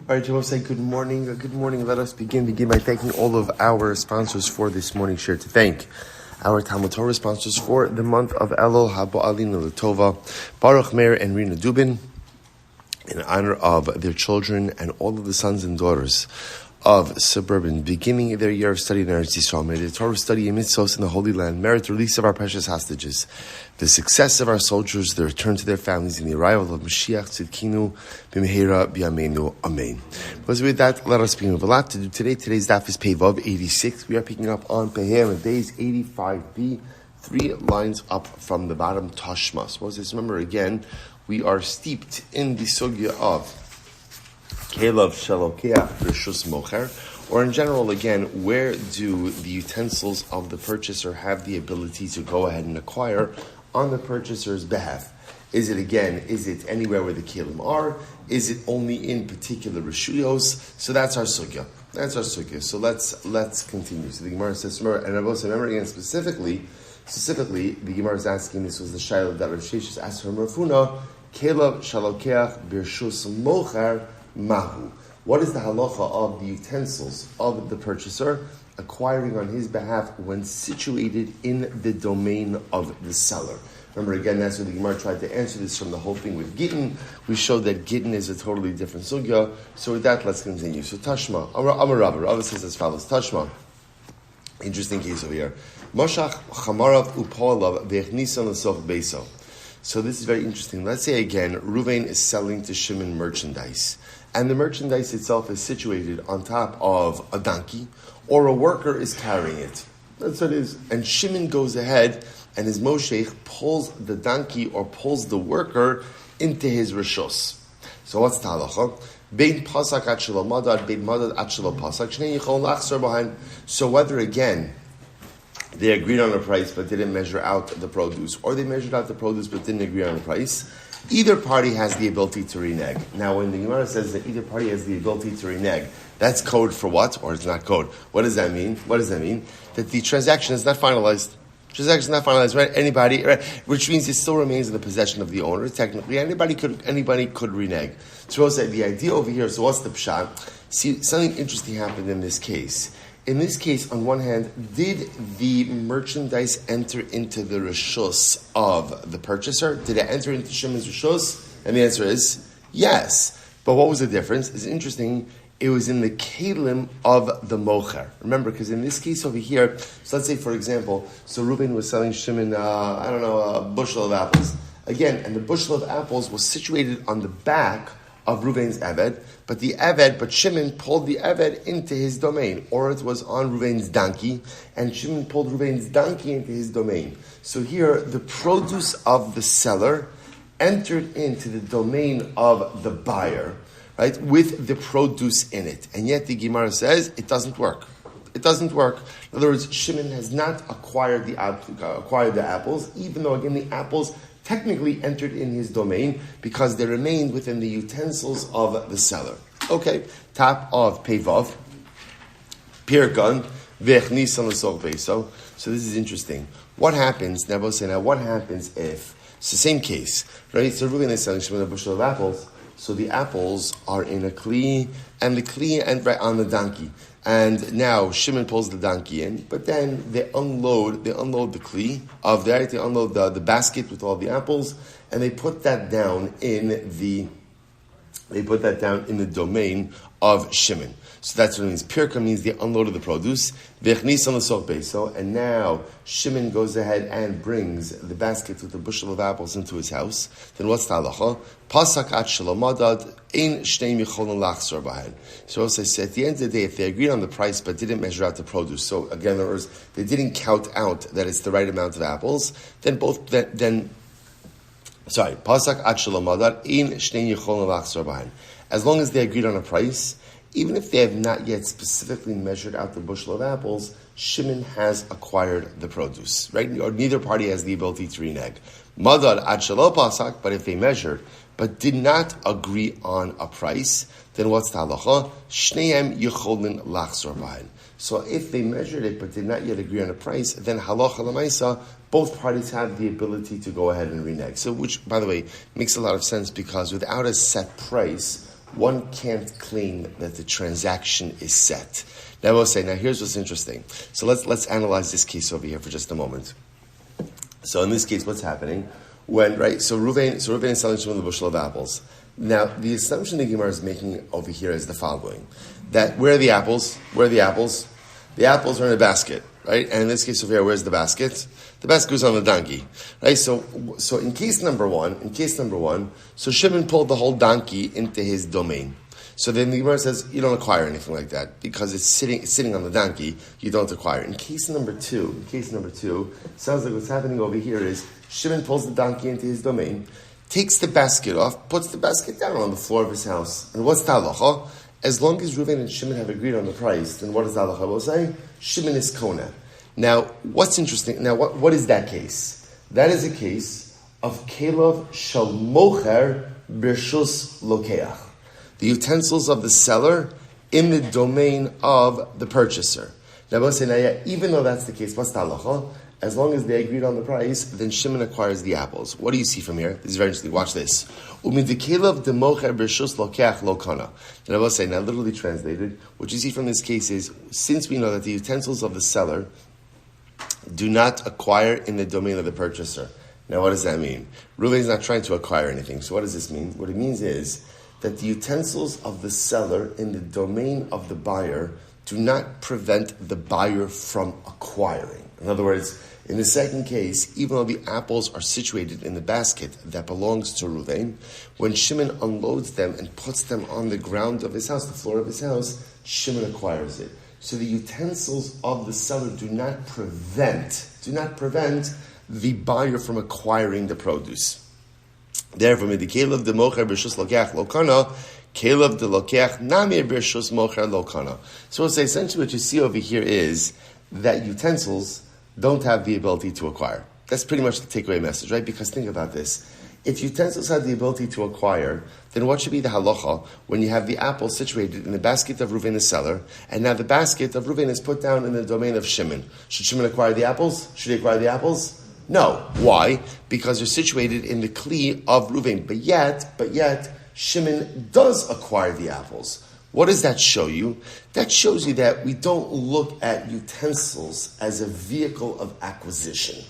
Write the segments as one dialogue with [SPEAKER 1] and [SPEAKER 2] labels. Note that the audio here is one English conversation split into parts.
[SPEAKER 1] All right, Joel, say good morning. Good morning. Let us begin by thanking all of our sponsors for this morning share. To thank our Talmud Torah sponsors for the month of Elul, Ha'ba'alin L'Tova, Baruch Meir and Rena Dubin, in honor of their children and all of the sons and daughters of Suburban, beginning their year of study in Eretz Yisroel. May the Torah study and mitzvos in the Holy Land merit the release of our precious hostages, the success of our soldiers, the return to their families, and the arrival of Moshiach, tzidkeuni, bimheira, bi'yameinu, amen. But with that, let us begin. We have a lot to do today. Today's daf is Vav 86. We are picking up on Pehem, days 85b, 3 lines up from the bottom, Tashma. So remember again, we are steeped in the sugya of Kelav Shalokeach Rishus Mocher, or in general, again, where do the utensils of the purchaser have the ability to go ahead and acquire on the purchaser's behalf? Is it anywhere where the kelim are? Is it only in particular rishuyos? So that's our sugya. So let's continue. So the Gemara says, remember again specifically, the Gemara is asking, this was the shayla that Rav Sheshes asked from Rafuna, Kelav Shalokeach Rishus Mocher Mahu. What is the halacha of the utensils of the purchaser acquiring on his behalf when situated in the domain of the seller? Remember again, that's where the Gemara tried to answer this from the whole thing with Gittin. We showed that Gittin is a totally different sugya. So with that, let's continue. So Tashma, Amar Rava says as follows. Tashma, interesting case over here. Moshiach chamarav upolav ve'echnisan l'soch beiso. So this is very interesting. Let's say again, Ruvain is selling to Shimon merchandise, and the merchandise itself is situated on top of a donkey, or a worker is carrying it. That's what it is. And Shimon goes ahead, and his Moshiach pulls the donkey or pulls the worker into his rishos. So what's the halacha? Bein pasak at shelo madad, bein madad at shelo pasak. Shnei yichol lachzor behind. So whether again they agreed on a price but didn't measure out the produce, or they measured out the produce but didn't agree on a price, either party has the ability to renege. Now, when the Gemara says that either party has the ability to renege, that's code for what? Or it's not code. What does that mean? That the transaction is not finalized. Right? Anybody, right? Which means it still remains in the possession of the owner. Technically, anybody could renege. So we'll say the idea over here. So what's the pshat? See, something interesting happened in this case. In this case, on one hand, did the merchandise enter into the rishus of the purchaser? Did it enter into Shimon's rishus? And the answer is yes. But what was the difference? It's interesting. It was in the kelim of the mocher. Remember, because in this case over here, so let's say, for example, so Reuben was selling Shimon, a bushel of apples. Again, and the bushel of apples was situated on the back of Reuven's Eved, but Shimon pulled the Eved into his domain, or it was on Reuven's donkey, and Shimon pulled Reuven's donkey into his domain. So here, the produce of the seller entered into the domain of the buyer, right, with the produce in it. And yet the Gemara says it doesn't work. In other words, Shimon has not acquired the apples, even though, again, the apples technically entered in his domain because they remained within the utensils of the seller. Okay, top of Pevav, Pirkan, Vechnisan l'soch beiso. So this is interesting. What happens, now what happens if, it's the same case, right? So Reuben is selling Shimon a bushel of apples, so the apples are in a kli, and the kli and right on the donkey. And now Shimon pulls the donkey in, but then they unload the kli of they unload the basket with all the apples, and they put that down in the domain of Shimon. So that's what it means. Pirka means they unloaded the produce. And now Shimon goes ahead and brings the basket with the bushel of apples into his house. Then what's the halacha? Pasak at shalomadad ein shnei micholin lachzor bahen. So also say at the end of the day, if they agreed on the price but didn't measure out the produce, so again, in other words, they didn't count out that it's the right amount of apples, pasak at shalomadad ein shnei micholin lachzor bahen. As long as they agreed on a price, even if they have not yet specifically measured out the bushel of apples, Shimon has acquired the produce, right? Or neither party has the ability to renege. Madad ad shelo pasak, but if they measured, but did not agree on a price, then what's the halacha? Shneim yicholin lachzor bahen. So if they measured it, but did not yet agree on a price, then halacha l'maisa, both parties have the ability to go ahead and renege. So, which, by the way, makes a lot of sense because without a set price, one can't claim that the transaction is set. Now I will say, now here's what's interesting. So let's analyze this case over here for just a moment. So in this case, what's happening? So Reuven is selling Shimon the bushel of apples. Now, the assumption the Gemara is making over here is the following. That where are the apples? Where are the apples? The apples are in a basket, right? And in this case over here, where's the basket? The basket goes on the donkey, right? So in case number one, so Shimon pulled the whole donkey into his domain. So then the Gemara says, you don't acquire anything like that because it's sitting on the donkey. You don't acquire. In case number two, sounds like what's happening over here is Shimon pulls the donkey into his domain, takes the basket off, puts the basket down on the floor of his house. And what's the halacha? As long as Reuven and Shimon have agreed on the price, then what does the halacha will say? Shimon is kona. Now, what's interesting? Now, what is that case? That is a case of kelov shel mocher b'rshus lokeach. The utensils of the seller in the domain of the purchaser. Now, even though that's the case, what's the halacha? As long as they agreed on the price, then Shimon acquires the apples. What do you see from here? This is very interesting. Watch this. Now, I will say, now literally translated, what you see from this case is, since we know that the utensils of the seller do not acquire in the domain of the purchaser. Now, what does that mean? Reuven is not trying to acquire anything. So what does this mean? What it means is that the utensils of the seller in the domain of the buyer do not prevent the buyer from acquiring. In other words, in the second case, even though the apples are situated in the basket that belongs to Reuven, when Shimon unloads them and puts them on the ground of his house, the floor of his house, Shimon acquires it. So the utensils of the seller do not prevent the buyer from acquiring the produce. Therefore, the kelev de mocher b'rshus lokeach lokana, kelev de lokeach nami b'rshus mocher lokana. So essentially what you see over here is that utensils don't have the ability to acquire. That's pretty much the takeaway message, right? Because think about this. If utensils have the ability to acquire, then what should be the halacha when you have the apple situated in the basket of Reuven the seller, and now the basket of Reuven is put down in the domain of Shimon? Should Shimon acquire the apples? Should he acquire the apples? No. Why? Because they're situated in the kli of Reuven. But yet, Shimon does acquire the apples. What does that show you? That shows you that we don't look at utensils as a vehicle of acquisition,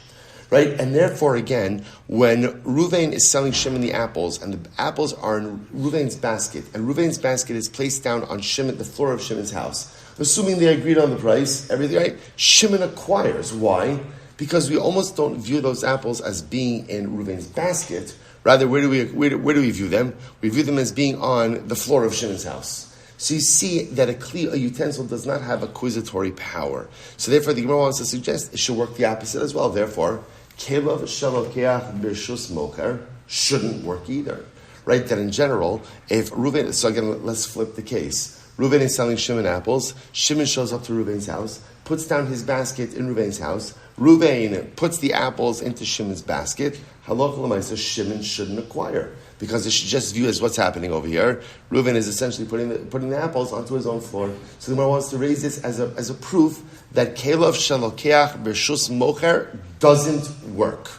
[SPEAKER 1] right? And therefore, again, when Reuven is selling Shimon the apples, and the apples are in Reuven's basket, and Reuven's basket is placed down on Shimon, the floor of Shimon's house, assuming they agreed on the price, everything right, Shimon acquires. Why? Because we almost don't view those apples as being in Reuven's basket. Rather, where do we view them? We view them as being on the floor of Shimon's house. So you see that a utensil does not have acquisitory power. So therefore, the Gemara wants to suggest it should work the opposite as well. Therefore, kelev shel lokeach b'rshus mocher shouldn't work either. Right? That in general, if Reuven, so again, let's flip the case. Reuven is selling Shimon apples. Shimon shows up to Reuven's house, puts down his basket in Reuven's house. Reuven puts the apples into Shimon's basket. Halacha l'maaseh, Shimon shouldn't acquire, because it should just view as what's happening over here. Reuven is essentially putting the apples onto his own floor. So the Gemara wants to raise this as a proof that kelev shel lokeach b'rshus mocher doesn't work.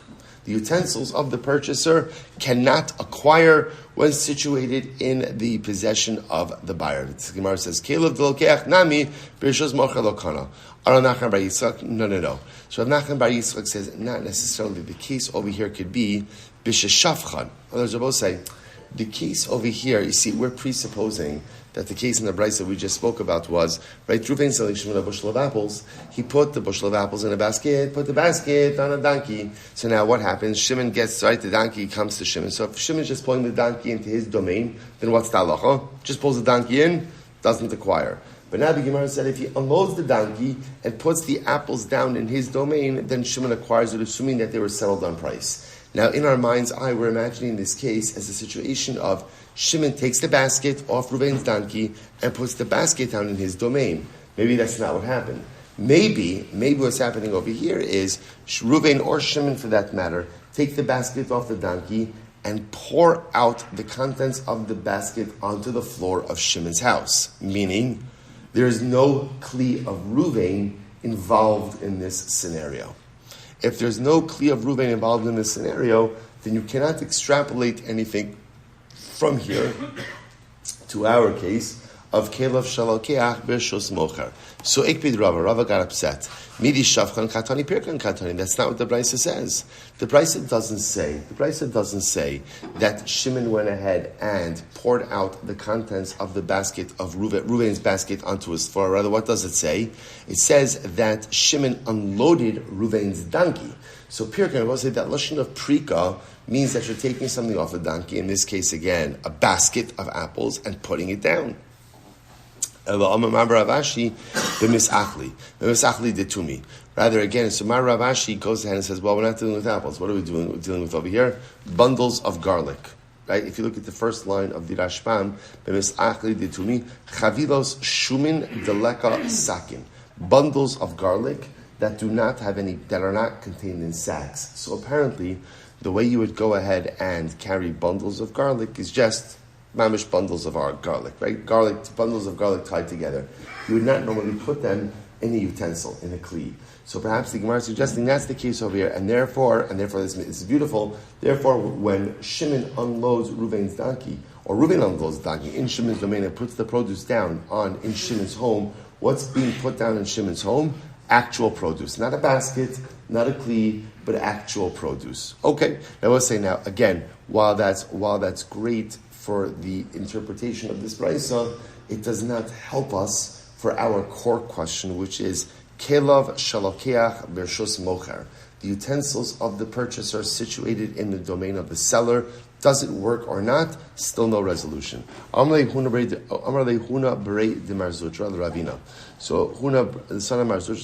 [SPEAKER 1] The utensils of the purchaser cannot acquire when situated in the possession of the buyer. The Gemara says, kelev de lokeach nami b'rshus mocher lokana. Rav Nachman bar Yitzchak, no. So Rav Nachman bar Yitzchak says not necessarily the case over here could be b'sheshafchan. Others will both say the case over here. You see, we're presupposing that the case in the brayso that we just spoke about was right. Reuven selling Shimon a bushel of apples. He put the bushel of apples in a basket. Put the basket on a donkey. So now what happens? Shimon gets right. The donkey comes to Shimon. So if Shimon's just pulling the donkey into his domain, then what's the halacha? Just pulls the donkey in, doesn't acquire. But now the Gemara said if he unloads the donkey and puts the apples down in his domain, then Shimon acquires it, assuming that they were settled on price. Now, in our mind's eye, we're imagining this case as a situation of Shimon takes the basket off Reuven's donkey and puts the basket down in his domain. Maybe that's not what happened. Maybe what's happening over here is Reuven, or Shimon for that matter, take the basket off the donkey and pour out the contents of the basket onto the floor of Shimon's house. Meaning, there is no kli of Reuven involved in this scenario. If there's no kli of Reuven involved in this scenario, then you cannot extrapolate anything from here to our case of Kelev Shalokeach Bershus Mocher. So Ikbid Rava got upset. Midi Shavchan Katani Pirkan Katani. That's not what the Brisa says. The Brisa doesn't say that Shimon went ahead and poured out the contents of the basket of Reuven's basket onto his floor. Rather, what does it say? It says that Shimon unloaded Reuven's donkey. So Pirkan, I will say that lashon of prika means that you're taking something off a donkey. In this case, again, a basket of apples and putting it down. Ravashi did to me. Rather, again, so my Ravashi goes ahead and says, well, we're not dealing with apples. What are we doing? We're dealing with over here bundles of garlic. Right? If you look at the first line of the Rashbam, B'misachli did to me, chavilos shumin deleka sakin. Bundles of garlic that do not have any, that are not contained in sacks. So apparently, the way you would go ahead and carry bundles of garlic is just mamish bundles of our garlic, right? Bundles of garlic tied together. You would not normally put them in a utensil, in a kli. So perhaps the Gemara is suggesting that's the case over here, and therefore this is beautiful. Therefore, when Shimon unloads Reuven's donkey, or Reuven unloads the donkey in Shimon's domain and puts the produce down in Shimon's home, what's being put down in Shimon's home? Actual produce, not a basket, not a kli, but actual produce. Okay, now we'll say now again, while that's great for the interpretation of this brisa, it does not help us for our core question, which is Kelav Shalokeach Bershus Mocher. The utensils of the purchaser situated in the domain of the seller. Does it work or not? Still no resolution. Amrei Huna Berei de Marzutra, the Ravina. So Huna, the son of Marzutra,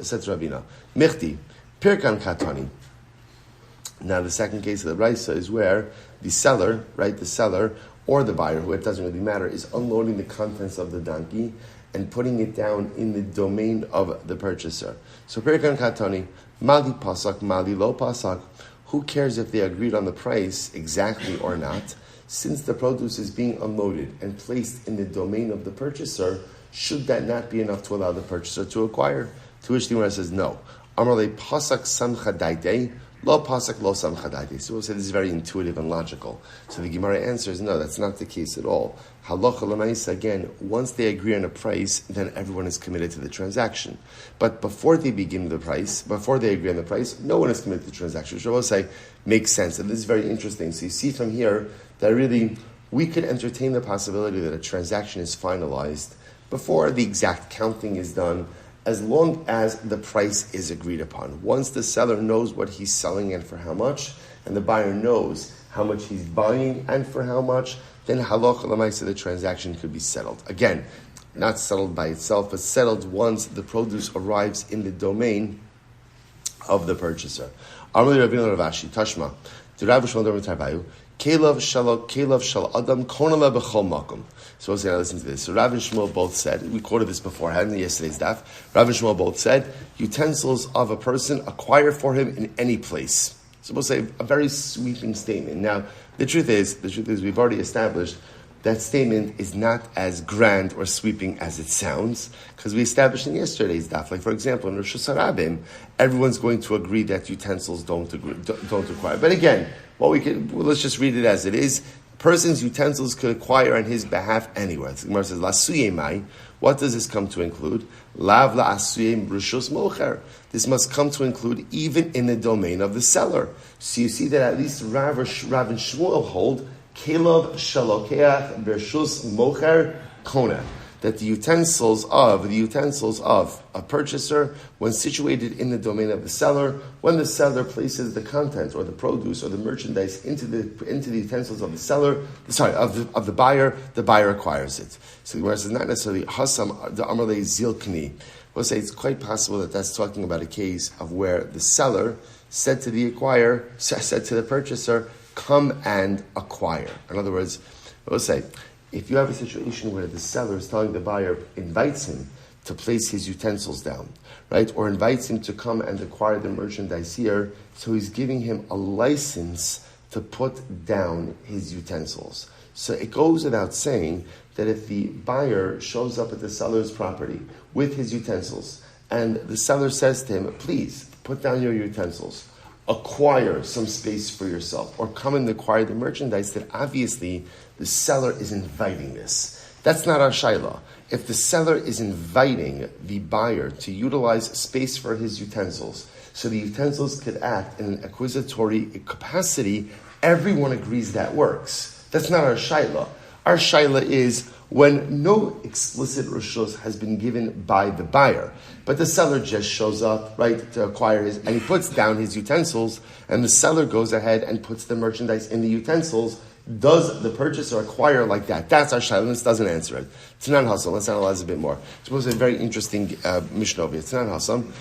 [SPEAKER 1] said to Ravina, Michti, Pirkan Katani. Now the second case of the Raisa is where the seller, or the buyer, who it doesn't really matter, is unloading the contents of the donkey and putting it down in the domain of the purchaser. So Pirkan Katani, Mali Pasak, Mali Lo Pasak. Who cares if they agreed on the price exactly or not? Since the produce is being unloaded and placed in the domain of the purchaser, should that not be enough to allow the purchaser to acquire? To which the Gemara says no. Amarle Pasak Samchadaite. Lo pasak lo samchadati. So we'll say this is very intuitive and logical. So the Gemara answers, no, that's not the case at all. Halacha l'maisa, again, once they agree on a price, then everyone is committed to the transaction. But before they agree on the price, no one is committed to the transaction. Which I will say makes sense. And this is very interesting. So you see from here that really we could entertain the possibility that a transaction is finalized before the exact counting is done, as long as the price is agreed upon. Once the seller knows what he's selling and for how much, and the buyer knows how much he's buying and for how much, then halacha l'maisa, the transaction could be settled. Again, not settled by itself, but settled once the produce arrives in the domain of the purchaser. Amrli Rabbeinu Ravashi, Tashma, the Rabbi Shmuel Silber, Kelev shal adam konala b'chol makom. So let's listen to this. So Rabbi Shmuel both said, we quoted this beforehand in yesterday's daf. Rabbi Shmuel both said, utensils of a person acquire for him in any place. So we'll say a very sweeping statement. Now, the truth is we've already established that statement is not as grand or sweeping as it sounds, because we established in yesterday's daf. Like, for example, in Rosh Hashanah, everyone's going to agree that utensils don't require. But again, let's just read it as it is. Person's utensils could acquire on his behalf anywhere. The Gemara says, "Lasuye mai." What does this come to include? Lav la'asuye rishus mocher. This must come to include even in the domain of the seller. So you see that at least Rav and Shmuel hold Kelev shalokeach bershus mocher kona. That the utensils of a purchaser, when situated in the domain of the seller, when the seller places the content or the produce or the merchandise into the utensils of the seller, of the buyer acquires it. So the Gemara says not necessarily hasam the amarle tzidkeuni. We'll say it's quite possible that that's talking about a case of where the seller said to the purchaser, "Come and acquire." In other words, we'll say, if you have a situation where the seller is telling the buyer, invites him to place his utensils down, right? Or invites him to come and acquire the merchandise here, so he's giving him a license to put down his utensils. So it goes without saying that if the buyer shows up at the seller's property with his utensils, and the seller says to him, please put down your utensils, acquire some space for yourself, or come and acquire the merchandise, that obviously The seller is inviting this. That's not our shayla. If the seller is inviting the buyer to utilize space for his utensils, so the utensils could act in an acquisitory capacity, everyone agrees that works. That's not our shayla. Our shayla is when no explicit reshus has been given by the buyer, but the seller just shows up, right, to acquire his, and he puts down his utensils, and the seller goes ahead and puts the merchandise in the utensils. Does the purchaser acquire like that? That's our shayla. This doesn't answer it. Tanan Hassam. Let's analyze a bit more. It's supposed to be a very interesting Mishnah over here. Tanan Hassam.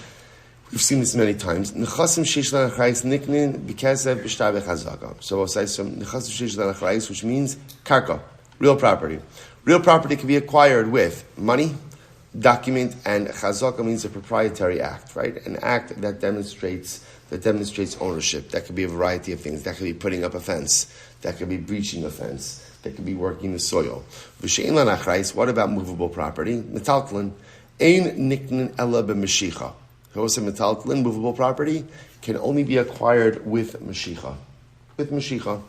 [SPEAKER 1] We've seen this many times. Nechasim sheish lanachrayis niknin b'kesev b'shtar b'chazaka. So we'll say some nechasim sheish lanachrayis, which means karka, real property. Real property can be acquired with money, document, and chazaka means a proprietary act, right? An act that demonstrates ownership. That could be a variety of things. That could be putting up a fence. That could be breaching a fence. That could be working the soil. V'shein lanachrayis. What about movable property? Metaltlin ein niknin ela b'meshicha. Also, metaltlin, movable property, can only be acquired with Moshiach. With Moshiach.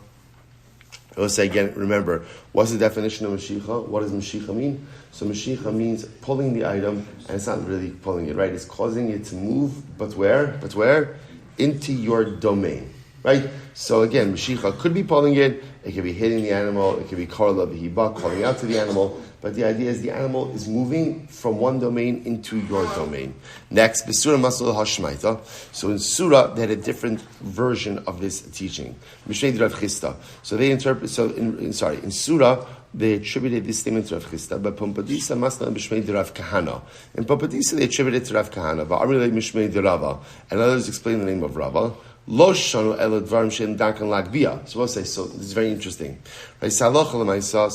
[SPEAKER 1] I will say again, remember, what's the definition of Moshiach? What does Moshiach mean? So Moshiach means pulling the item, and it's not really pulling it, right? It's causing it to move, but where? But where? Into your domain, right? So again, Moshiach could be pulling it, it could be hitting the animal, it could be karla b'hiba, calling out to the animal, but the idea is the animal is moving from one domain into your domain. Next, Besura Masal Hashmaita. So in Surah, they had a different version of this teaching. Mishnei Rav Chisda. So they interpret, in Surah, they attributed this statement to Rav Chisda, but Pumpadisa Masal Mishmei Rav Kahana. In Pumpadisa, they attributed it to Rav Kahana, but Arilei Mishmei Rava, and others explain the name of Rava. Lo shanu ela dvarim she'en dakan lagbia. So we'll say, so this is very interesting. Right? Salach l'maisa.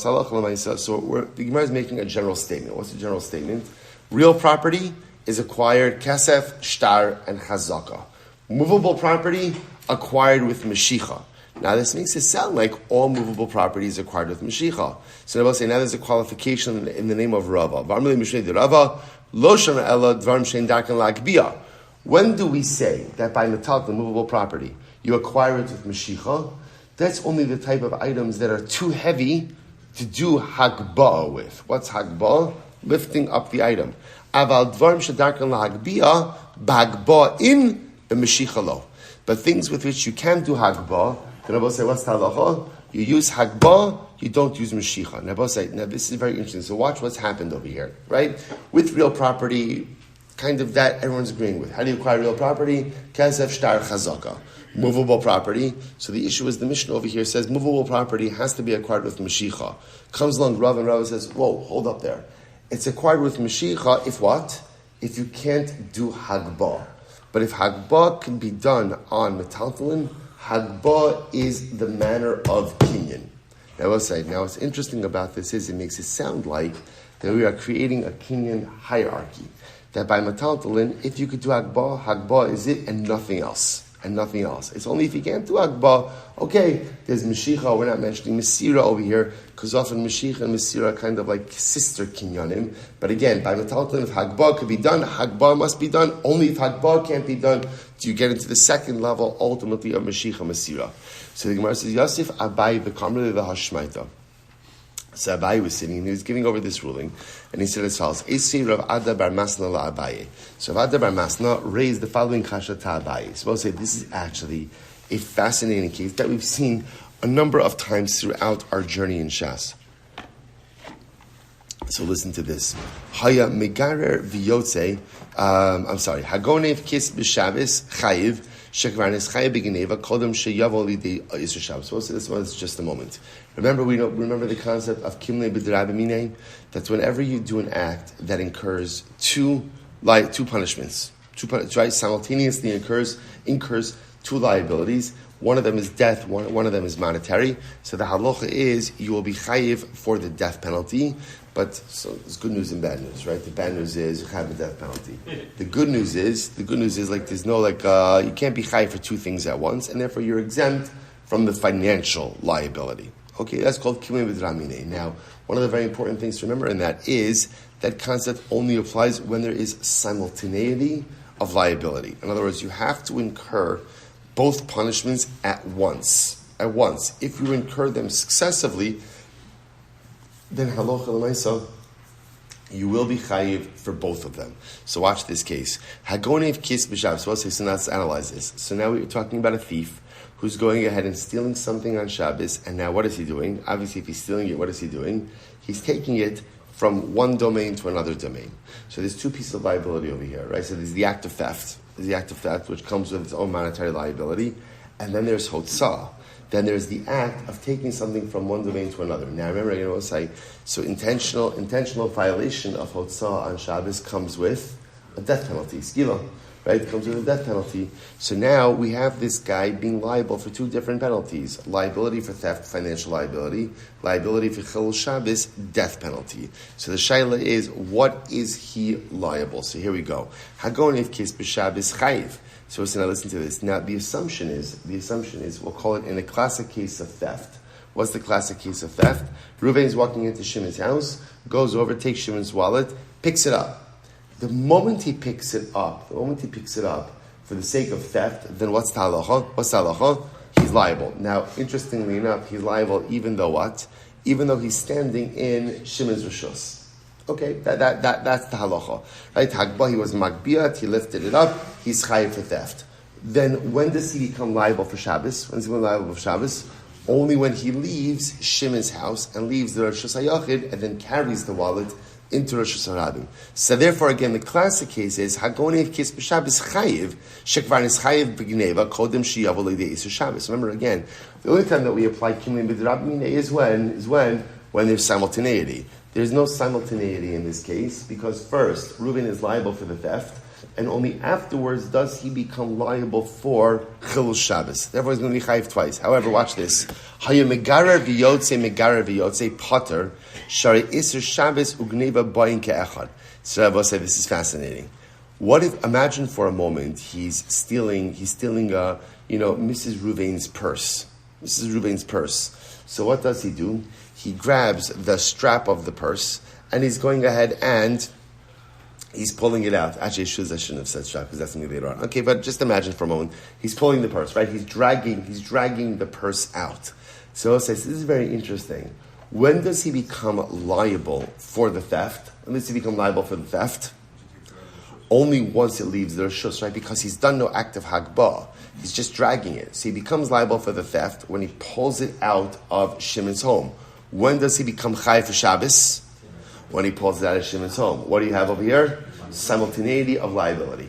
[SPEAKER 1] So the Gemara is making a general statement. What's the general statement? Real property is acquired kesef, shtar, and chazaka. Movable property acquired with Moshiach. Now this makes it sound like all movable property is acquired with Moshiach. So we'll say now there's a qualification in the name of Rava. V'amrei mishnei Rava lo shanu ela dvarim she'en dakan lagbia. When do we say that by metal, the movable property, you acquire it with Moshiach? That's only the type of items that are too heavy to do hagba'ah with. What's hagba'ah? Lifting up the item. Aval dvarim shedarkan lahagba'ah b'hagba'ah in b'Moshiach lo. But things with which you can do hagba'ah, the Rebbe say, what's halacha? You use hagba'ah, you don't use Moshiach. Rebbe say, now this is very interesting. So watch what's happened over here, right? With real property, kind of that everyone's agreeing with. How do you acquire real property? Kesef, shtar, chazaka. Movable property. So the issue is the Mishnah over here says movable property has to be acquired with Moshiach. Comes along Rav and Rav says, whoa, hold up there. It's acquired with Moshiach if what? If you can't do hagbah. But if hagbah can be done on metaltalin, hagbah is the manner of kinyan. Now we'll say, now what's interesting about this is it makes it sound like that we are creating a kinyan hierarchy. That by metaltalin, if you could do hagbah is it and nothing else. And nothing else. It's only if you can't do hagbah, okay, there's Moshiach, we're not mentioning Mesira over here, because often Moshiach and Mesira are kind of like sister kinyanim. But again, by metaltalin, if hagbah could be done, hagbah must be done. Only if hagbah can't be done, do you get into the second level, ultimately, of Moshiach and Mesira. So the Gemara says, Yosef Abai v'kamrei v'hashmaita. So Abaye was sitting and he was giving over this ruling, and he said as follows: Esi Rav Ada bar Masna la Abaye. So Rav Ada bar Masna raised the following kasha to Abaye. So I'll say this is actually a fascinating case that we've seen a number of times throughout our journey in Shas. So listen to this. Haya megarer v'yotze. Hagonev kis b'Shabbos chayiv. Remember, just a moment. Remember the concept of kimle b'drabimine? That's whenever you do an act that incurs two punishments, right? Simultaneously incurs two liabilities. One of them is death, one of them is monetary. So the halacha is you will be chayiv for the death penalty. But so there's good news and bad news, right? The bad news is you have a death penalty. The good news is like there's no you can't be chayiv for two things at once, and therefore you're exempt from the financial liability. Okay, that's called kimei b'dramine. Now, one of the very important things to remember in that is that concept only applies when there is simultaneity of liability. In other words, you have to incur both punishments at once. If you incur them successively, then halacha l'maisa, you will be chayiv for both of them. So watch this case. Hagonev kis b'Shabbos. So let's analyze this. So now we're talking about a thief who's going ahead and stealing something on Shabbos, and now what is he doing? Obviously, if he's stealing it, what is he doing? He's taking it from one domain to another domain. So there's two pieces of liability over here, right? So there's the act of theft. There's the act of theft, which comes with its own monetary liability, and then there's hotzah. Then there's the act of taking something from one domain to another. Now remember, I'll say, so intentional violation of hotzah on Shabbos comes with a death penalty, skila. Right, it comes with a death penalty. So now we have this guy being liable for two different penalties: liability for theft, financial liability; liability for chilul Shabbos, death penalty. So the shaila is, what is he liable? So here we go. Hagonev kis b'Shabbos chayiv. So now listen to this. Now the assumption is we'll call it in a classic case of theft. What's the classic case of theft? Reuven is walking into Shimon's house, goes over, takes Shimon's wallet, picks it up. The moment he picks it up, for the sake of theft, then what's the halacha? He's liable. Now, interestingly enough, he's liable even though what? Even though he's standing in Shimon's rishus. Okay, that's the halacha. Right? Hagbah, he was magbiyat, he lifted it up, he's chayiv for theft. Then when does he become liable for Shabbos? When does he become liable for Shabbos? Only when he leaves Shimon's house and leaves the Rosh Hashayachid and then carries the wallet into Rosh Hashanah. So therefore, again, the classic case is Hagonev kis b'Shabbos chayiv shekvar is chayiv b'gneva kodem sheyavo l'idei Yisur Shabbos. Remember again, the only time that we apply kimlim b'drabmine is when there's simultaneity. There's no simultaneity in this case because first Reuven is liable for the theft, and only afterwards does he become liable for chilul Shabbos. Therefore, he's going to be chayiv twice. However, watch this. Haya megarer v'yotze potter shari isur Shabbos ugneva bayin ke'echad. So Rabbi said, this is fascinating. What if, imagine for a moment, he's stealing Mrs. Reuven's purse. So what does he do? He grabs the strap of the purse and he's going ahead and he's pulling it out. Actually, I shouldn't have said strap because that's something later on. Okay, but just imagine for a moment. He's pulling the purse, right? He's dragging the purse out. So it says, this is very interesting. When does he become liable for the theft? When does he become liable for the theft? Only once it leaves the rishus, right? Because he's done no act of hagbah. He's just dragging it. So he becomes liable for the theft when he pulls it out of Shimon's home. When does he become chayiv for Shabbos? When he pulls it out of Shimon's home. What do you have over here? Simultaneity of liability.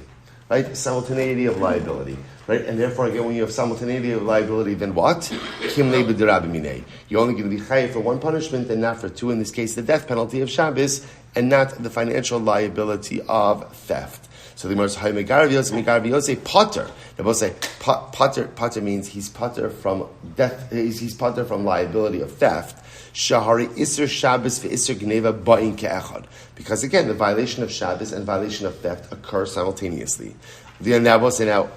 [SPEAKER 1] Right? Simultaneity of liability. Right? And therefore, again, when you have simultaneity of liability, then what? Kimlei b'derabimine. You're only going to be chayiv for one punishment and not for two. In this case, the death penalty of Shabbos and not the financial liability of theft. So the Gemara says, "Megarav potter." They both say potter means he's potter from death. He's potter from liability of theft. Shahari isur Shabbos for isur gneva ba'in ke'echad. Because again, the violation of Shabbos and violation of theft occur simultaneously. Now,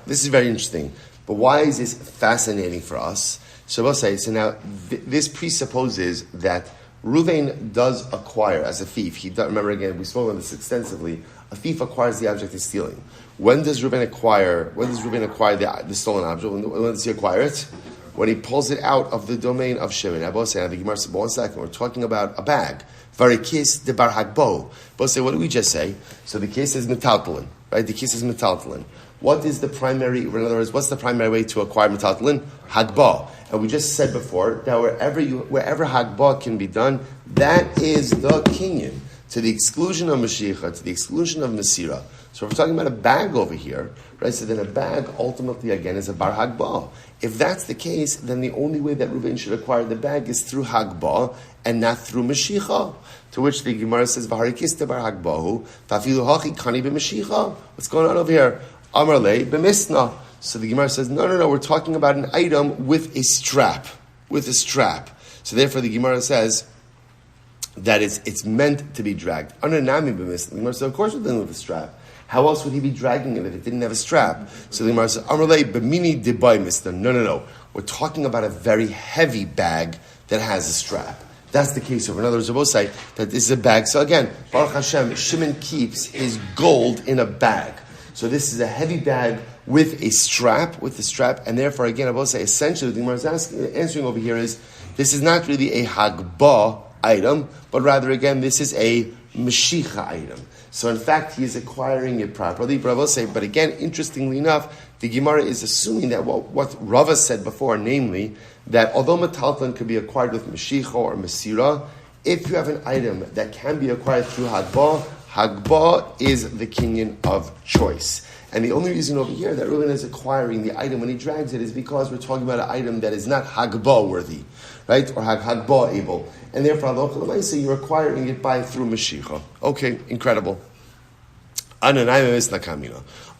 [SPEAKER 1] this is very interesting. But why is this fascinating for us? So we'll say, this presupposes that Reuven does acquire, as a thief, remember again, we spoke on this extensively, a thief acquires the object he's stealing. When does Reuven acquire the stolen object? When does he acquire it? When he pulls it out of the domain of Shimon. I both say, the Gemara said, 1 second, we're talking about a bag. Varikis de bar hagbo. Both say, what did we just say? So the case is metaltalin, right? The case is metaltalin. What is the primary, in other words, what's the primary way to acquire metaltalin? Hagba. And we just said before that wherever hagba can be done, that is the kinyan. To the exclusion of Moshiach, to the exclusion of Mesira. So we're talking about a bag over here, right? So then a bag ultimately again is a bar hagba. If that's the case, then the only way that Reuven should acquire the bag is through hagba and not through Meshicha. To which the Gemara says, "V'harikista bar hagbahu, v'afilu hachi kani b'Meshicha." What's going on over here? Amarle b'misna. So the Gemara says, no, we're talking about an item with a strap. So therefore the Gemara says that it's meant to be dragged. Ananami b'misna. The Gemara says, of course we're dealing with a strap. How else would he be dragging it if it didn't have a strap? So the Gemara says, Amarle b'mini dibay misna. No. We're talking about a very heavy bag that has a strap. That's the case over. In other words, we'll say that this is a bag. So again, Baruch Hashem, Shimon keeps his gold in a bag. So this is a heavy bag with a strap, and therefore, again, I will say, essentially, what the Gemara is answering over here is, this is not really a hagbah item, but rather, again, this is a Mashicha item. So in fact, he is acquiring it properly. But I will say, but again, interestingly enough, the Gemara is assuming that what Rava said before, namely, that although metaltalin could be acquired with Mashicha or Masira, if you have an item that can be acquired through Hagbah, Hagbah is the kinyan of choice. And the only reason over here that Reuven is acquiring the item when he drags it is because we're talking about an item that is not Hagbah worthy, right? Or Hagbah able. And therefore, you're acquiring it through Mashiach. Okay, incredible.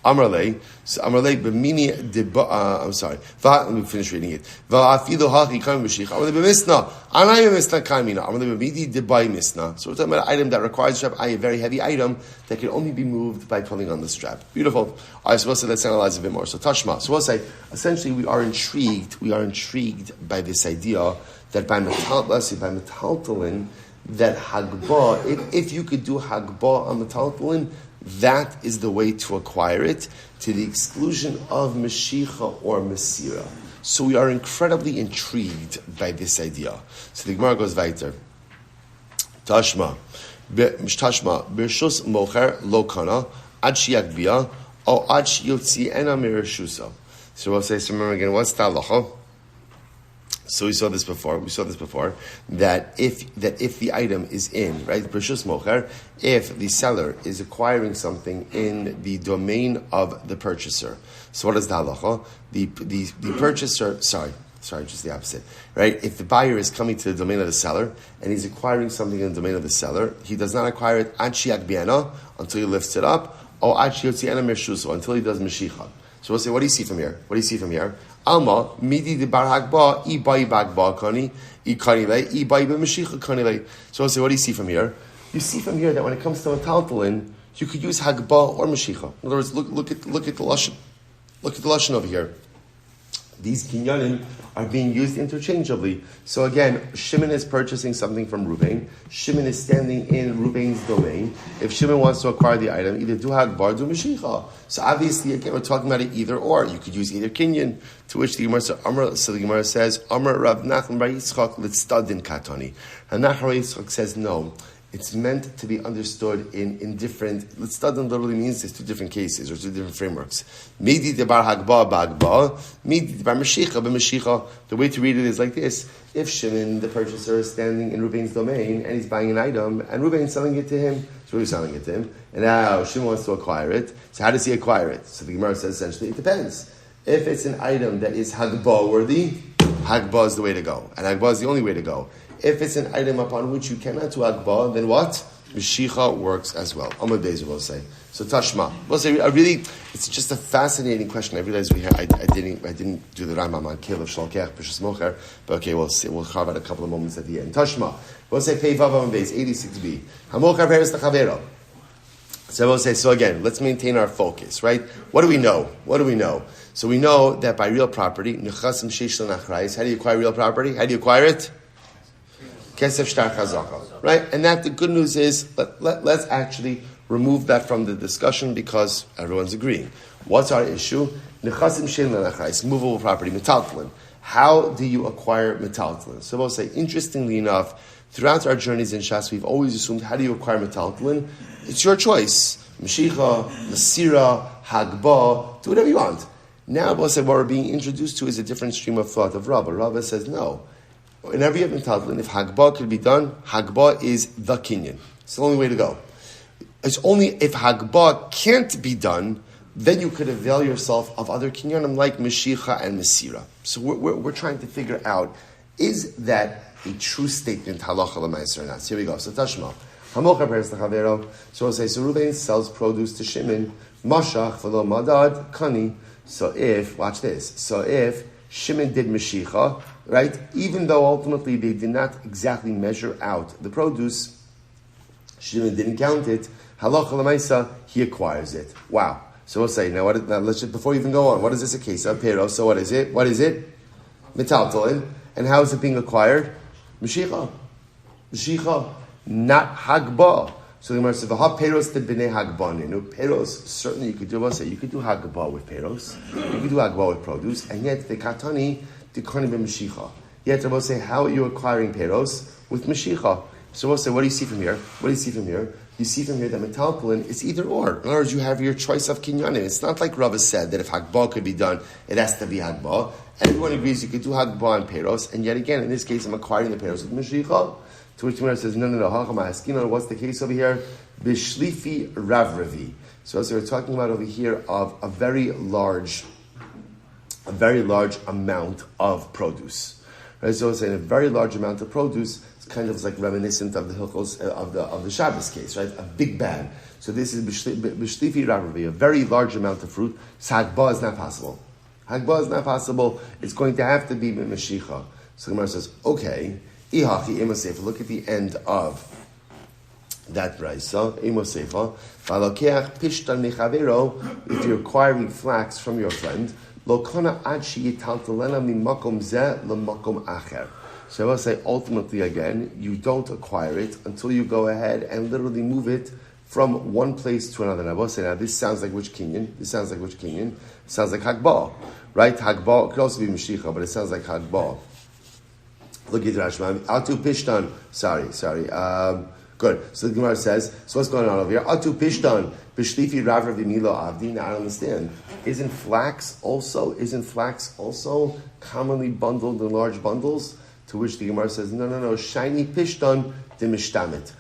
[SPEAKER 1] Amrlei, b'mini deba. I'm sorry. Let me finish reading it. Va'afilu hachi kam b'shich. Amrlei b'misna. Anay b'misna kamina. Amrlei b'midi debai misna. So we're talking about an item that requires a strap, a very heavy item that can only be moved by pulling on the strap. Beautiful. All right, so we'll say, let's analyze a bit more. So Tashma. So we'll say, essentially, we are intrigued by this idea that by metaltalin, that Hagbah, if you could do Hagbah on metaltalin, that is the way to acquire it, to the exclusion of Mashicha or Masira. So we are incredibly intrigued by this idea. So the Gemara goes weiter. Tashma, Birshus Mocher Lo Kana, Ad Shiyagbia, or Ad Yotziena Mirashusa. So we'll say, so remember again, what's the halacha? So we saw this before. That if the item is in, right, Bershus Mocher, if the seller is acquiring something in the domain of the purchaser. So what is the halacha? The purchaser, sorry, just the opposite, right? If the buyer is coming to the domain of the seller and he's acquiring something in the domain of the seller, he does not acquire it ad shiak biena until he lifts it up, or ad shiotziena mershuso until he does meshicha. So we'll say, what do you see from here? Alma, midi de bar hagba, I bai bagba kani, I kanile, I bai b'mashicha kanile. So we'll say, what do you see from here? You see from here that when it comes to metaltalin, you could use hagba or mashicha. In other words, look at the lashon. Look at the lashon over here. These kinyanim are being used interchangeably. So again, Shimon is purchasing something from Ruvain. Shimon is standing in Ruvain's domain. If Shimon wants to acquire the item, either do hagbar or do mashicha. So obviously, again, we're talking about it either or. You could use either kinyan. To which the Gemara says, Amar Rav Nachman bar Yitzchak litzdadin katani. And Nachman bar Yitzchak says, no. It's meant to be understood in different. Litzdadin literally means there's two different cases or two different frameworks. Midi debar hagba bagba, midi debar mashicha b'mashicha. The way to read it is like this: if Shimon, the purchaser, is standing in Ruvain's domain and he's buying an item, and Ruvain's selling it to him, so he's selling it to him, and now Shimon wants to acquire it. So how does he acquire it? So the Gemara says essentially it depends. If it's an item that is hagba worthy, hagba is the way to go, and hagba is the only way to go. If it's an item upon which you cannot do Hagbah, then what? Mashicha works as well. Amad Bezer will say. So Tashma. We'll say, it's just a fascinating question. I realize I didn't do the Rambam on Kelev Shalkech B'Shus Mocher, but okay, we'll carve out a couple of moments at the end. Tashma. We'll say Pei Vav Amad Beis 86b. Hamocher Veres L'Chavero. So we'll say, so again, let's maintain our focus, right? What do we know? So we know that by real property, Nechasim Sheish L'Nachrais, how do you acquire real property? How do you acquire it? Kesef shtar chazaka, right? And that the good news is, let's actually remove that from the discussion because everyone's agreeing. What's our issue? Nechasim shein lenachrais, movable property, metaltalin. How do you acquire metaltalin? So we'll say, interestingly enough, throughout our journeys in Shas, we've always assumed, how do you acquire metaltalin? It's your choice. Mashicha, Masira, Hagbah, do whatever you want. Now we'll say, what we're being introduced to is a different stream of thought of Rabbah. Rabbah says, no. Whenever you have metaltalin, if Hagbah could be done, Hagbah is the kinyan. It's the only way to go. It's only if Hagbah can't be done, then you could avail yourself of other kinyanim like Mashicha and Masira. So we're trying to figure out, is that a true statement, halacha l'maiser or not? So here we go. So Tashma. Hamocha peres l'chavero. So we'll say, so Reuven sells produce to Shimon. Mashach v'lo madad kani. So if Shimon did Mashicha, right? Even though ultimately they did not exactly measure out the produce, Shimon didn't count it. Halacha l'maisa, he acquires it. Wow. So we'll say now. Let's just before we even go on. What is this a case of? Pero. So what is it? Metaltalin. And how is it being acquired? Mashicha, not Hagbah. So the Gemara says, "V'ha peros te b'nei Hagbah." No peros. Certainly, you could do. We'll say you could do Hagbah with peros. You could do Hagbah with produce, and yet the katani. The Karni b'Mashicha. Yet Rabbi say, how are you acquiring peros? With Mashiach. So Rabbi say, what do you see from here? What do you see from here? You see from here that metaltalin is either or. In other words, you have your choice of kinyanim. It's not like Rava said that if hagbah could be done, it has to be hagbah. Everyone agrees you could do hagbah and peros, and yet again, in this case, I'm acquiring the peros with Mashiach. To which the Gemara says, no. What's the case over here? Bishlifi ravravi. So we're talking about over here of a very large amount of produce. Right? So it's a very large amount of produce. It's kind of like reminiscent of the hilchos of the Shabbos case, right? A big bag. So this is bishlifi ravravi, a very large amount of fruit. So hagbah is not possible. Hagbah is not possible. It's going to have to be Mashiach. So the Gemara says, okay, ihachi imosefa. Look at the end of that brayso. Imosefa. V'alokeach pishtan mechavero. If you're acquiring flax from your friend, lo kana ad sheyitaltalena mimakom zeh lemakom acher. So I will say, ultimately, again, you don't acquire it until you go ahead and literally move it from one place to another. And I will say, now this sounds like which kinyan? It sounds like hagbah, right? Hagbah could also be Mashiach, but it sounds like hagbah. Look at Rashman. Atu pishtan. Sorry. Good. So the Gemara says, so what's going on over here? Atu pishtan. Bishlifi ravra v'milo avdi. Now I don't understand. Isn't flax also commonly bundled in large bundles? To which the Gemara says, no. Shiny pishtan dimishtamit.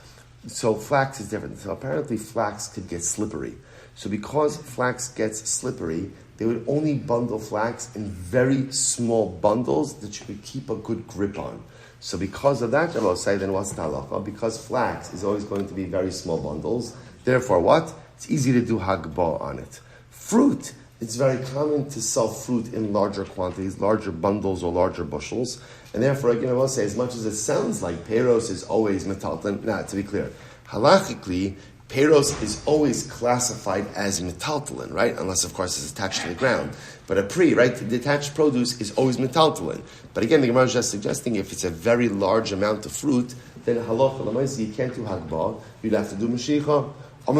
[SPEAKER 1] So flax is different. So apparently flax could get slippery. So because flax gets slippery, they would only bundle flax in very small bundles that you could keep a good grip on. So because of that, I will say, then what's the halacha? Because flax is always going to be very small bundles. Therefore what? It's easy to do hagbah on it. Fruit, it's very common to sell fruit in larger quantities, larger bundles or larger bushels. And therefore, again, I will say, as much as it sounds like peros is always metaltalin, to be clear, halachically, peros is always classified as metaltalin, right? Unless, of course, it's attached to the ground. But a the detached produce is always metaltalin. But again, the Gemara is just suggesting if it's a very large amount of fruit, then halacha l'maisa, you can't do hagbah, you'd have to do mashiach. So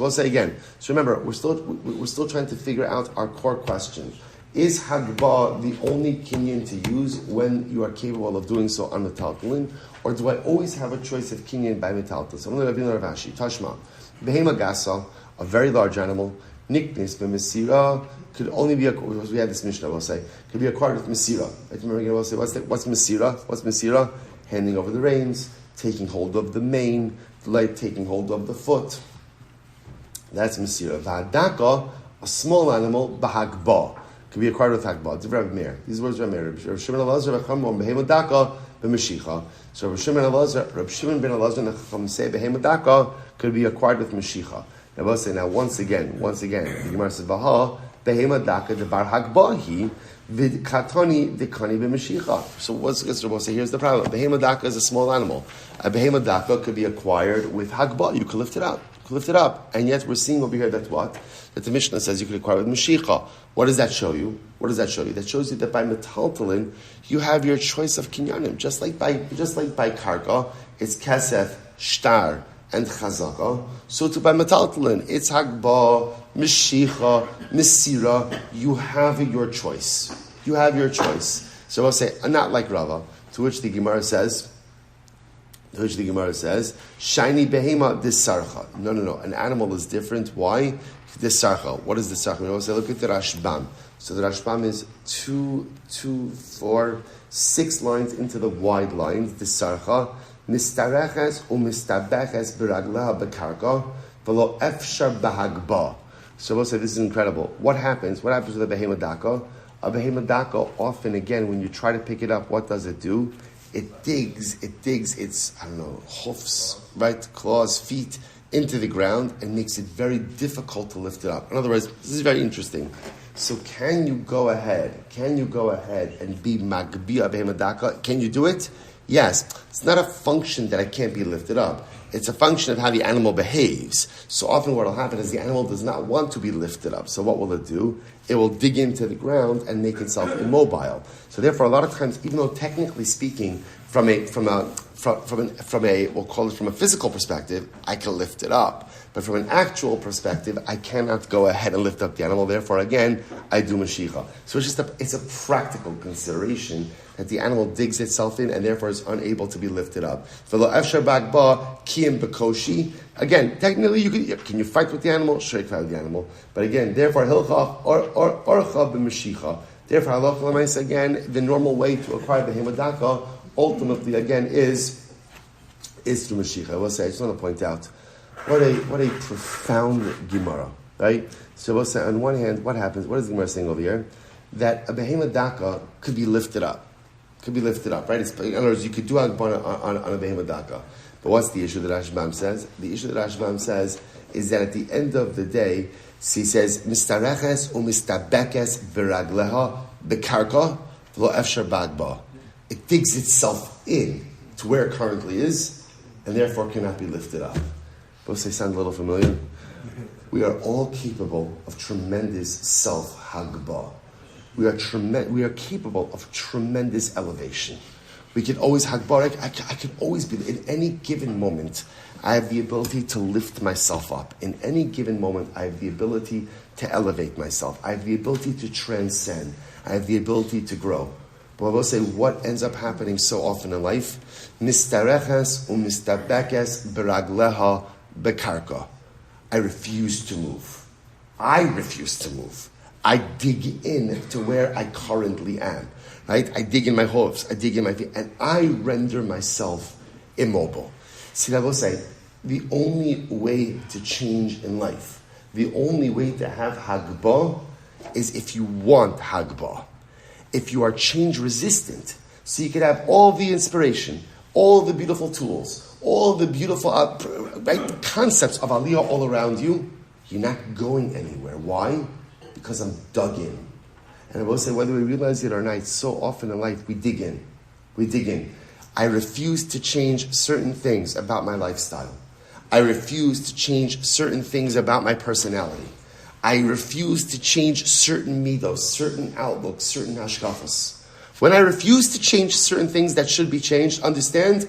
[SPEAKER 1] we'll say again. So remember, we're still trying to figure out our core question. Is hagbah the only kinyan to use when you are capable of doing so on metaltalin? Or do I always have a choice of kinyan by metaltalin? So I'm going to Rabbi Ravashi. Tashma. Behema gasa, a very large animal, niknis b'mesira, could only be, because we had this Mishnah, we'll say, could be acquired with mesira. Right? Remember, we'll say, what's mesira? What's mesira? Handing over the reins, taking hold of the mane, taking hold of the foot. That's mesira. V'hadaka, a small animal, b'hagbah. Could be acquired with hagbah. It's Rabbi Meir. These words are Rabbi Meir. Rabbi Shimon ben Elazar, behema daka, b'mashicha. So Rabbi Shimon ben Elazar, and Chacham say behema daka could be acquired with mashicha. Now we'll say, once again, the Gemara says, "Vaha behema daka debar hagbahi v'katani dekani b'mashicha." So what's we'll say? Here's the problem: behema daka is a small animal. A behema daka could be acquired with hagbah. You could lift it up, and yet we're seeing over here that what? That the Mishnah says you could acquire with mashicha. What does that show you? That shows you that by metaltalin you have your choice of kinyanim. Just like by karka, it's kesef, shtar, and chazaka. So too by metaltalin, it's hagbah, mashicha, mesira. You have your choice. So I'll say, not like Rava, to which the Gemara says, shiny behema disarcha. No. An animal is different. Why? Disarcha. What is disarcha? We'll say, look at the Rashbam. So the Rashbam is 6 lines into the wide lines. Disarcha. Mistareches umistabeches beraglaha bekarka v'lo efshar bahagba. So we'll say, this is incredible. What happens with a behema daka? A behema daka, often again, when you try to pick it up, what does it do? It digs its, hoofs, right, claws, feet, into the ground and makes it very difficult to lift it up. In other words, this is very interesting. So can you go ahead and be magbiya behema daka? Can you do it? Yes. It's not a function that it can't be lifted up. It's a function of how the animal behaves. So often what will happen is the animal does not want to be lifted up. So what will it do? It will dig into the ground and make itself immobile. So therefore, a lot of times, even though technically speaking, from a we'll call it from a physical perspective, I can lift it up. But from an actual perspective, I cannot go ahead and lift up the animal. Therefore, again, I do mashicha. So it's a practical consideration that the animal digs itself in and therefore is unable to be lifted up. V'lo efshar bagba kiyim bekoshi. Again, technically, can you fight with the animal? Sure, you can fight with the animal. But again, therefore, hilcha orcha b'meshicha. Therefore, halacha l'maisa, again, the normal way to acquire bimheira daka ultimately, again, is through Moshiach. I will say, I just want to point out, what a profound Gemara, right? So I will say, on one hand, what happens? What is the Gemara saying over here? That a bimheira daka could be lifted up. Could be lifted up, right? In other words, you could do Hagbah on a bimheira daka. But what's the issue that Rashbam says? The issue that Rashbam says is that at the end of the day, he says, Mistareches u'mistabekes v'ragleha bekarka v'lo efshar bagba. It digs itself in to where it currently is, and therefore cannot be lifted up. Both say sound a little familiar. We are all capable of tremendous self-hagbah. We are capable of tremendous elevation. We can always hagbah. I can always be, in any given moment, I have the ability to lift myself up. In any given moment, I have the ability to elevate myself. I have the ability to transcend. I have the ability to grow. But I will say, what ends up happening so often in life? Mistareches u'mistabekes beragleha bekarka. I refuse to move. I refuse to move. I dig in to where I currently am. Right? I dig in my hooves. I dig in my feet. And I render myself immobile. See, I will say, the only way to change in life, the only way to have hagbah is if you want hagbah. If you are change resistant, so you can have all the inspiration, all the beautiful tools, all the beautiful concepts of aliyah all around you, you're not going anywhere. Why? Because I'm dug in. And I will say, whether we realize it or not, so often in life we dig in. We dig in. I refuse to change certain things about my lifestyle. I refuse to change certain things about my personality. I refuse to change certain midos, certain outlooks, certain hashkafas. When I refuse to change certain things that should be changed, understand,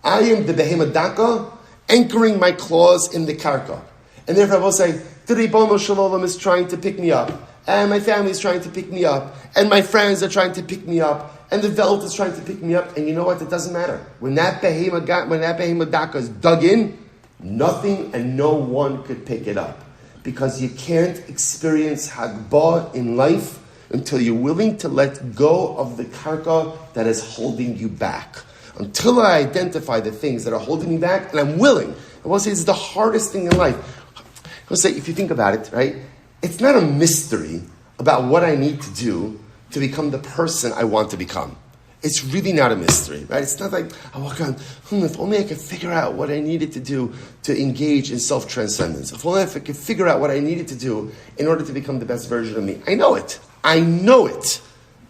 [SPEAKER 1] I am the bimheira daka anchoring my claws in the karka. And therefore I will say, the Ribono Shel Olam is trying to pick me up, and my family is trying to pick me up, and my friends are trying to pick me up, and the Welt is trying to pick me up, and you know what? It doesn't matter. When that bimheira daka is dug in, nothing and no one could pick it up. Because you can't experience hagbah in life until you're willing to let go of the karka that is holding you back. Until I identify the things that are holding me back, and I'm willing. I will say it's the hardest thing in life. I will say, if you think about it, right? It's not a mystery about what I need to do to become the person I want to become. It's really not a mystery, right? It's not like I walk around, if only I could figure out what I needed to do to engage in self-transcendence. If only I could figure out what I needed to do in order to become the best version of me. I know it.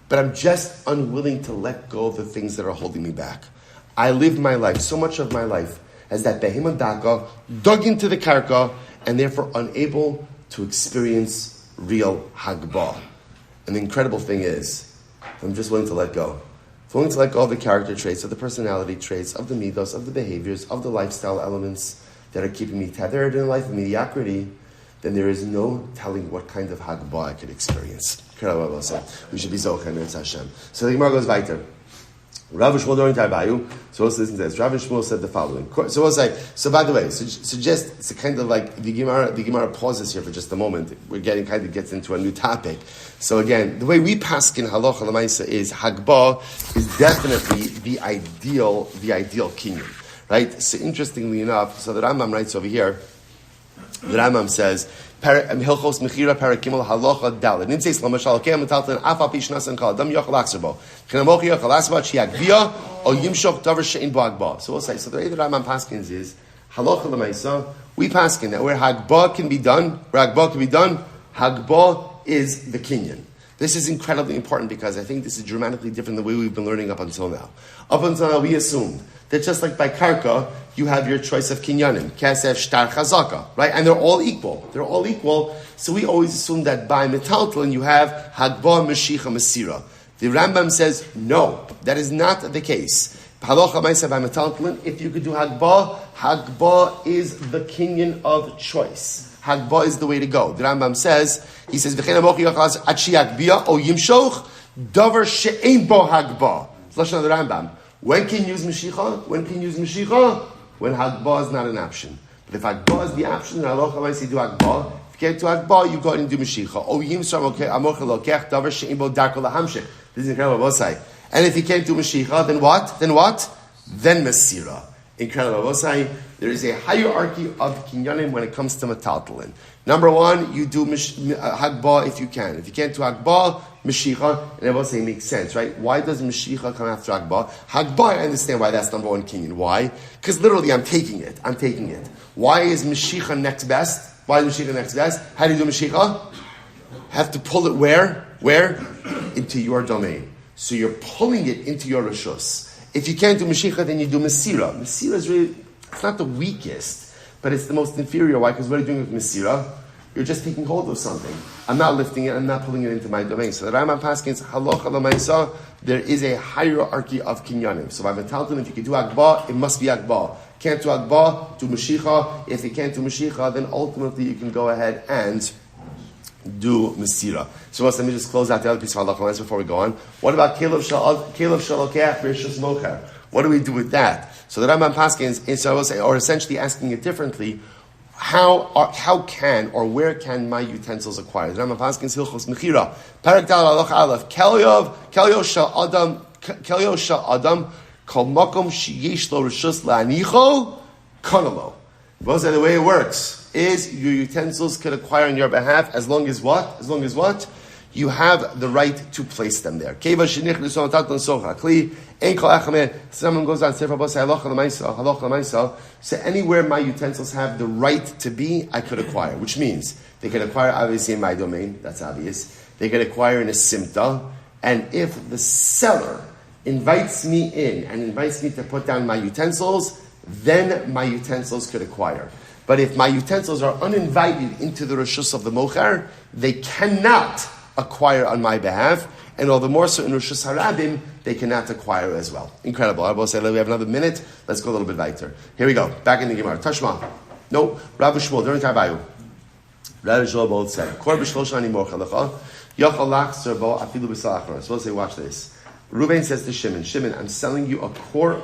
[SPEAKER 1] But I'm just unwilling to let go of the things that are holding me back. I live my life, so much of my life, as that bimheira daka dug into the karka and therefore unable to experience real hagbah. And the incredible thing is, I'm just willing to let go. Willing to let go of the character traits, of the personality traits, of the midos, of the behaviors, of the lifestyle elements that are keeping me tethered in a life of mediocrity, then there is no telling what kind of hagbah I could experience. We should be zocher in Eretz Hashem. So the Gemara goes weiter. Rabbi Shmuel during Tarbayu, so let's listen to this. Rabbi Shmuel said the following. So we'll say, so by the way, suggest it's a kind of like the Gemara pauses here for just a moment. We're gets into a new topic. So again, the way we paskin halacha l'maisa is hagbah is definitely the ideal kinyan, right? So interestingly enough, so the Rambam writes over here, the Rambam says, Hilchos Mechira Parakimel Halacha Dalet. Didn't say Slamashal Kem Taltan Afa Pishnas and Kal Dam Yochel Aksarbo. Kinamochi Yochel Asba Chiagvia or Yimshok Davar Shein Boagba. So we'll say. So the way the Rambam paskins is Halacha L'Maisa. We paskin that where Hagbah can be done, Hagbah is the kinyan. This is incredibly important because I think this is dramatically different than the way we've been learning up until now. Up until now, we assumed that just like by karka, you have your choice of kinyanim, kesef, shtar, chazaka, right? And they're all equal. So we always assume that by metaltalin you have hagbah, meshicha, mesira. The Rambam says, no, that is not the case. Halacha ma'aseh by metaltalin, if you could do hagbah is the kinyan of choice. Hagbah is the way to go. The Rambam says, he says, "V'chein amochi yachas achiak bia o yimshoch davar she'ein bo hagbah." Lashon the Rambam. When can you use Mashiach? When Hagbah is not an option. But if Hagbah is the option, then Allah might say do Hagbah. If you can't do Hagbah, you go ahead and do Mashiach. Oh, Yimsram Amoch Elokech Davar She'im Bo Darko LaHamshich. This is incredible. Bosai. And if you can't do Mashiach, then what? Then Masira. Incredible. Bosai. There is a hierarchy of kinyanim when it comes to metaltalin. Number one, you do Hagbah if you can. If you can't do Hagbah, Mashiach, and everyone say it makes sense, right? Why does Mashiach come after Hagbah? Hagbah, I understand why that's number one kinyan. Why? Because literally I'm taking it. Why is Mashiach next best? How do you do Mashiach? Have to pull it where? Into your domain. So you're pulling it into your rishus. If you can't do Mashiach, then you do Masira. Masira is really, it's not the weakest, but it's the most inferior. Why? Because what are you doing with Masira? You're just taking hold of something. I'm not lifting it, I'm not pulling it into my domain. So the Rambam Paskins, halacha l'maisa, there is a hierarchy of kinyanim. So by metalton, if you can do Hagbah, it must be Hagbah. Can't do Hagbah, do Mashiach. If you can't do Mashiach, then ultimately you can go ahead and do Masira. So let me just close out the other piece of halacha l'maisa before we go on. What about Kelev Shalokech Rishus Mocher? What do we do with that? So the Rambam Paskins, or essentially asking it differently, how can or where can my utensils acquire? The Rambam Paskins Hilchos Mechira. Parak Dal Halacha Aleph. Kelyo Shal Adam Kol Makom Sheyesh Lo Rishus La'anicho Konalo. Those are the way it works. Is your utensils could acquire on your behalf as long as what? You have the right to place them there. Someone goes on so anywhere my utensils have the right to be, I could acquire, which means they could acquire obviously in my domain, that's obvious. They could acquire in a simta, and if the seller invites me in and invites me to put down my utensils, then my utensils could acquire. But if my utensils are uninvited into the rishus of the mocher, they cannot acquire on my behalf, and all the more so in Rishus Harabim, they cannot acquire as well. Incredible. I will say, we have another minute. Let's go a little bit weiter. Here we go. Back in the Gemara. Tashma. No, Rabbi Shmuel, during Karbayu. Rabbi Shmuel both said, Kor b'shlosh ani morchalecha, yachal lach serbo afilu b'salachra. So we'll say, watch this. Reuben says to Shimon, I'm selling you a core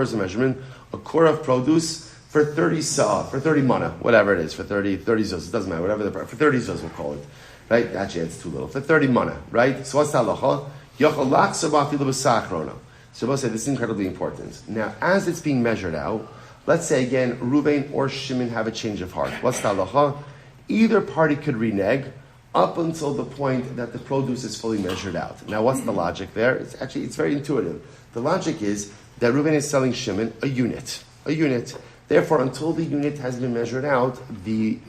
[SPEAKER 1] is a measurement, a core of produce for 30 sa'ah, for 30 mana, whatever it is, for 30 zuz, it doesn't matter, whatever the price, for 30 zuz we'll call it. Right? Actually, it's too little. For 30 mana, right? So what's the halacha? So we'll say this is incredibly important. Now, as it's being measured out, let's say again, Reuven or Shimon have a change of heart. What's the halacha? Either party could renege up until the point that the produce is fully measured out. Now, what's the logic there? It's very intuitive. The logic is that Reuven is selling Shimon a unit. Therefore, until the unit has been measured out, the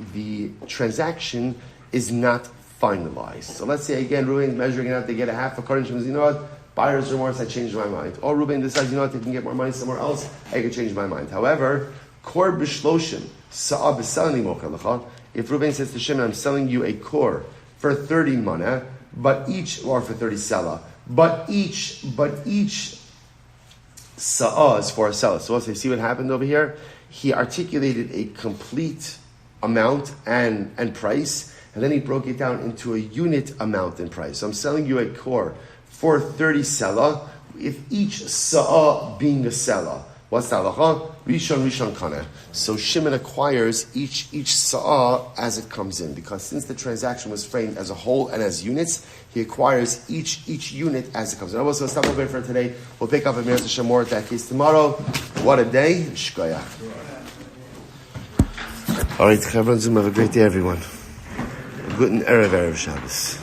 [SPEAKER 1] transaction is not finalized. So let's say again, Reuben measuring it out, they get a half. According to him, you know what? Buyer's remorse, I changed my mind. Or Reuben decides, you know what? They can get more money somewhere else. I can change my mind. However, kor b'shloshim sa'ah b'selani mochelecha. If Reuben says to Shimon, I'm selling you a kor for 30 mana, or for 30 sela, but each sa'ah is for a sela. So let's say, see what happened over here? He articulated a complete amount and price, and then he broke it down into a unit amount and price. So I'm selling you a core for 30 sela, if each sa'ah being a sela. What's the halacha? Rishon kaneh. So Shimon acquires each sa'ah as it comes in, because since the transaction was framed as a whole and as units, he acquires each unit as it comes in. So stop over for today. We'll pick up a Meretz Hashem more at that case tomorrow. What a day. Shkoyach. All right, have a great day, everyone. Guten Erev Shabbos.